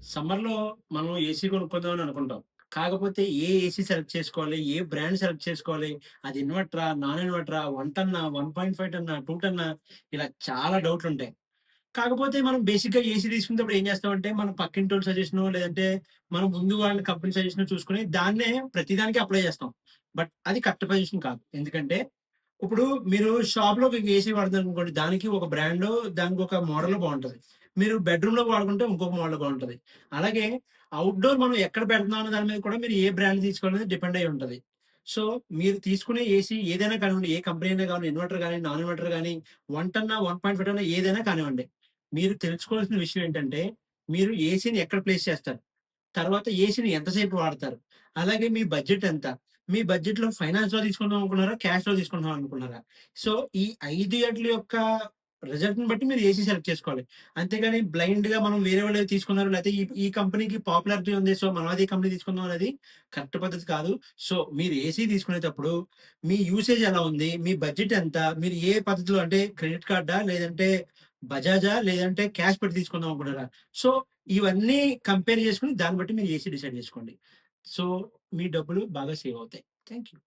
సమ్మర్‌లో మనం ఏసీ కొనుక్కుందాం అని అనుకుంటాం. కాకపోతే ఏ ఏసీ సెలెక్ట్ చేసుకోవాలి? ఏ బ్రాండ్ సెలెక్ట్ చేసుకోవాలి? అది ఇన్వర్టరా? నాన్ ఇన్వర్టరా? 1 టన్నా? 1.5 టన్నా? 2 టన్నా? ఇలా చాలా డౌట్లుంటాయి. కాకపోతే మనం బేసిక్‌గా ఏసీ తీసుకునేటప్పుడు ఏం చేస్తామంటే, మన పక్కింటోళ్ళ సజెషనో, లేదంటే మనం ముందు వాళ్ళ కంపెనీ సజెషనో చూసుకొని దాన్నే ప్రతిదానికి అప్లై చేస్తాం. బట్ అది కరెక్ట్ పొజిషన్ కాదు. ఎందుకంటే, ఇప్పుడు మీరు షాప్‌లో ఒక ఏసీ వాడుతున్నారనుకోండి, దానికి ఒక బ్రాండు, దానికొక మోడల్ బావుంటది. మీరు బెడ్‌రూమ్‌లో వాడుకుంటే ఇంకొక మోడల్ బావుంటది. అలాగే ఔట్‌డోర్ మనం ఎక్కడ పెడుతున్నాం అనే దాని మీద కూడా మీరు ఏ బ్రాండ్ తీసుకోవాలనేది డిపెండ్ అయ్యి ఉంటది. సో, మీరు తీసుకునే ఏసీ ఏదైనా కానివ్వండి, ఏ కంపెనీ అయినా కానివ్వండి, ఇన్వర్టర్ గాని, నాన్ ఇన్వర్టర్ గాని, 1 టన్నా, 1.5 టన్నా ఏదైనా కానివ్వండి. మీరు తెలుసుకోవాల్సిన విషయం ఏంటంటే, మీరు ఏసీని ఎక్కడ ప్లేస్ చేస్తారు? తర్వాత ఏసీని ఎంతసేపు వాడతారు? అలాగే మీ బడ్జెట్ ఎంత? మీ బడ్జెట్‌లో ఫైనాన్స్‌లో తీసుకుందాం అనుకున్నారా? క్యాష్‌లో తీసుకుందాం అనుకున్నారా? సో, ఈ 5 ఆటిల యొక్క రిజల్ట్‌ని బట్టి మీరు ఏసీ సెలెక్ట్ చేసుకోవాలి. అంతేగాని బ్లైండ్‌గా మనం వేరే వాళ్ళేవి తీసుకున్నారు లేతే ఈ కంపెనీకి పాపులారిటీ ఉంది. సో, మనం అదే కంపెనీ తీసుకుందాం అనేది కరెక్ట్ పద్ధతి కాదు. సో, మీరు ఏసీ తీసుకునేటప్పుడు మీ యూసేజ్ ఎలా ఉంది? మీ బడ్జెట్ ఎంత? మీరు ఏ పద్ధతిలో అంటే క్రెడిట్ కార్డా? లేదంటే బజాజా? లేదంటే క్యాష్ పెట్టి తీసుకుందాం అనుకుంటున్నారా? సో, ఇవన్నీ కంపేర్ చేసుకొని దాన్ని బట్టి మీరు ఏసీ డిసైడ్ చేసుకోండి. సో, మీ డబ్బులు బాగా సేవ్ అవుతాయి. Thank you.